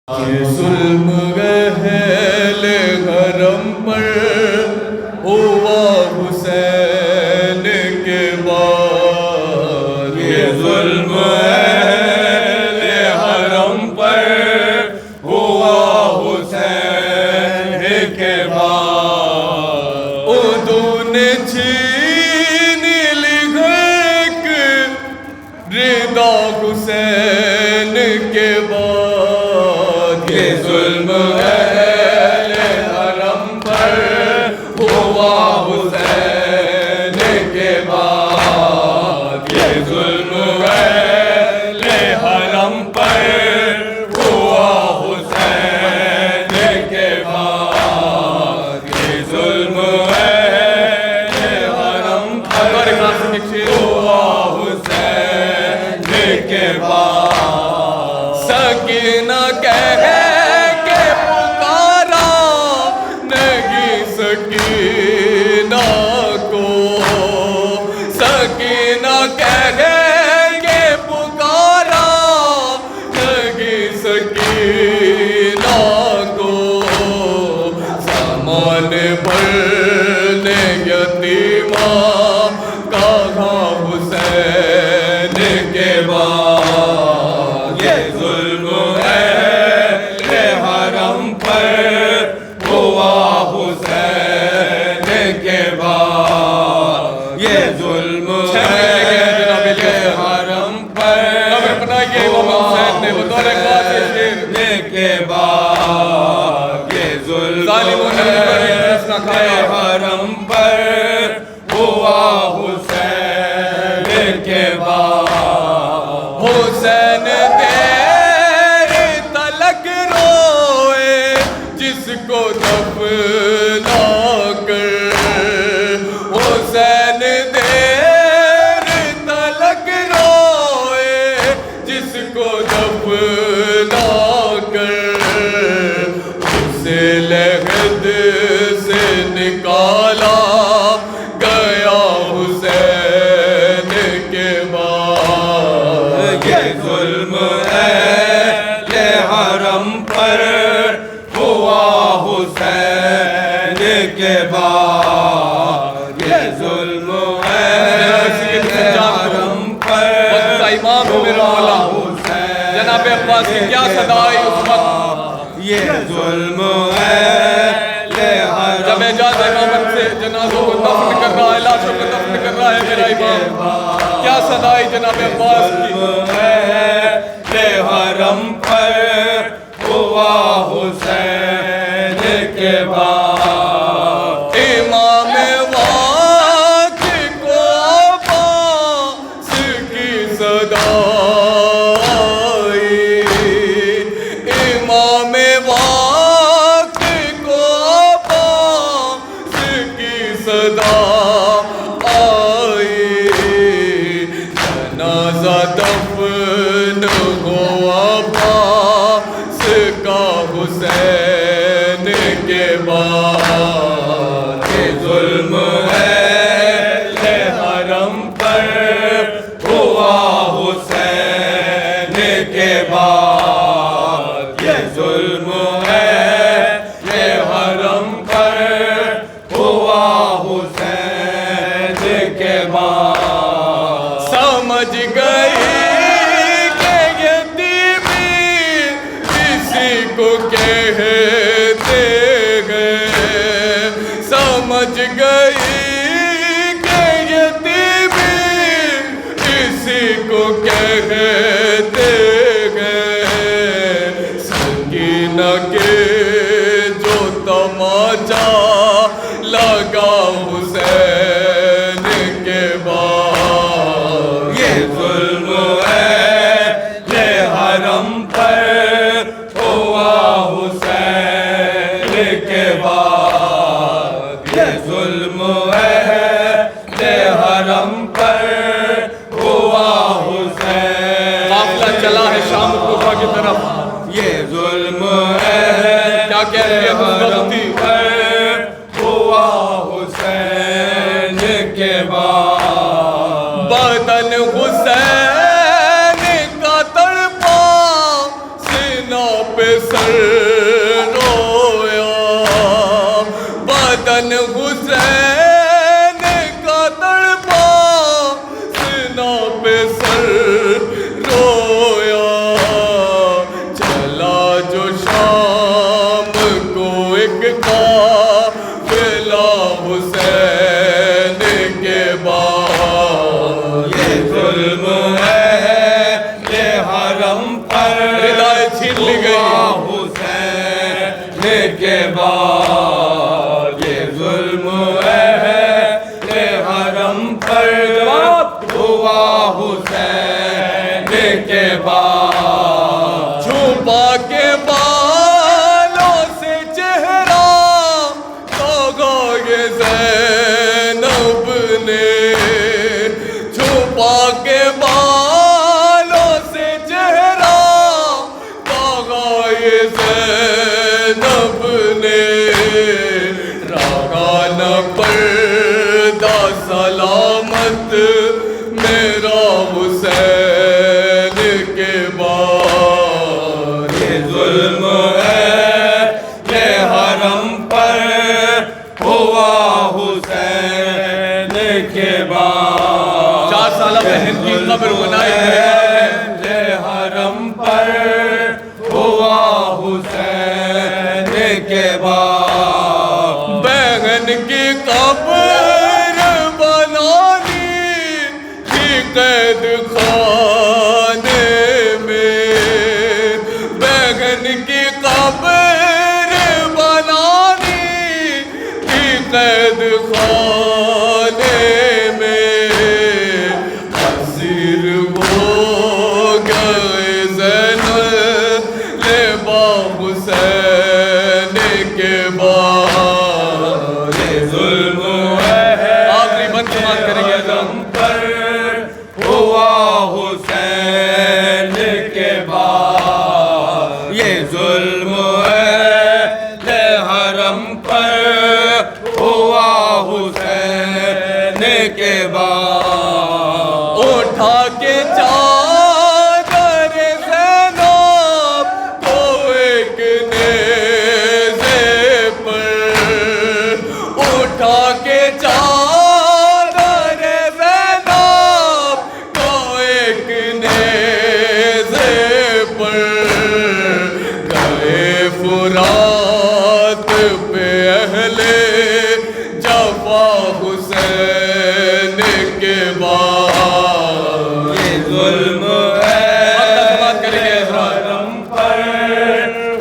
ये जुल्म अहल हरम पर हुआ हुसैन के बाद। ये जुल्म अहल हरम पर हुआ हुसैन के बाद। उर्दू ने छीन ली घक रिदा हुसैन के बाद। ये जुल्म अहल हरम पर हुआ हुसैन के बाद। ये जुल्म अहल हरम पर हुआ हुसैन के बाद। ये जुल्म अहल हरम पर हुआ हुसैन के बाद। सकीना कह के पुकारा नहीं सकीना को। सकीना कह के पुकारा नहीं सकीना को। सामान भरने यतीमा कहा हुसैन के बाद। ये जुल्म अहल हरम पर हुआ हुसैन के बाद। ये जुल्म अहल हरम पर बनाइए हुसैन ने बतौर के बाद। ये जुल्म हरम पर हुआ हुसैन के बाद। हुसैन तेरे तलक रोए जिसको दफना कर। हुसैन तेरे तलक रोए जिसको दफना कर। उसे लहद से निकाला गया हुसैन के बाद। ये जुल्म अहल हरम पर हुआ हुसैन के बाद। ये जुल्म अहल हरम पर इमाम हुआ हुसैन जनाब अब्बास की क्या सदा आई उस वक्त। ये जुल्म अहल हरम जब एजाज इमामत से जनाजों को दफन कर रहा है, लाशों को दफन कर रहा है मेरा इमाम, क्या सदा आई जनाब अब्बास की। हरम पर हुआ हुसैन के बाद। इमाम वक्त को अब्बास की सदा आई। इमाम वक्त को अब्बास की सदा आई। जनाजा दफन हो अब्बास का हुसैन के बाद। ये जुल्म अहल हरम पर हुआ हुसैन के बाद। ये जुल्म अहल हरम पर हुआ हुसैन के बाद। समझ गई कि यतीमी किसी को कहते हैं। समझ गई कि यतीमी किसी को कहते हैं। सकीना के जो तमाचा लगा हुसैन के बाद। ये जुल्म अहल हरम पर हुआ हुसैन के बाद। ये जुल्म अहल हरम पर हुआ हुसैन। काफिला चला है शाम कोफा की तरफ। ये जुल्म अहल क्या कहते हैं हरम पर हुआ हुसैन के बाद। बदन हुसैन का तड़पा सीना पे सर रोया, बदन हुसैन का तड़पा, सीना पे सर रोया। चला जो शाम को एक काफिला हुसैन के बाद, ये जुल्म है ये हरम पर रिदाएं छीन ली गई हुसैन के बाद, ये जुल्म है ये हरम पर हुआ हुसैन के बाद। छुपा के बालों से चेहरा होगा ये ज़ैनब ने, छुपा के बालों से चेहरा होगा ये ज़ैनब ने। रहा न पर्दा सलामत मेरा हुसैन के बाद, ये जुल्म है ये हरम पर हुआ हुसैन के बाद। 4 साल बहन की कब्र बनाई है, ये हरम पर हुआ हुसैन के बाद। बहन की कब्र बनानी थी कैद खाने में, बहन की कब्र बनानी थी कैद खाने में। हसीर हो गए ज़ैनब लेबा हुसैन के बाद, ये जुल्म है आखिरी बंद समाज करेंगे हरम पर हुआ हुसैन के बाद। ये जुल्म है ये हरम पर हुआ हुसैन के बाद। उठा के चादर ज़ैनब को एक नेज़े पर, उठा के चादर ज़ैनब को एक नेज़े पर। गए फुरात पे अहले जफा हुसैन के बाद, ये जुल्म है करेंगे हरम पर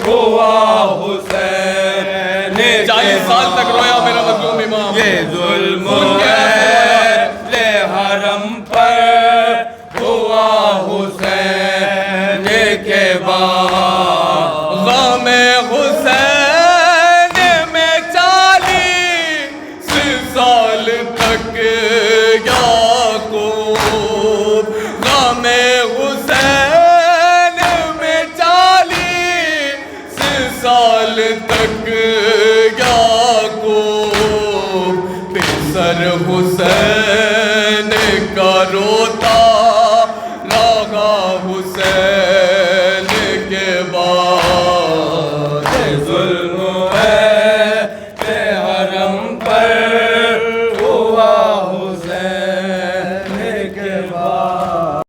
हुआ हुसैन 40 साल तक रोया मेरा मजलूम इमाम। ये जुल्म क्या है ले हरम पर हुआ हुसैन के बाद। ग़म-ए हुसैन में 40 साल तक याकूब, ग़म-ए हुसैन में 40 साल तक याकूब। पिसर हुसैन का रोता रहा हुसैन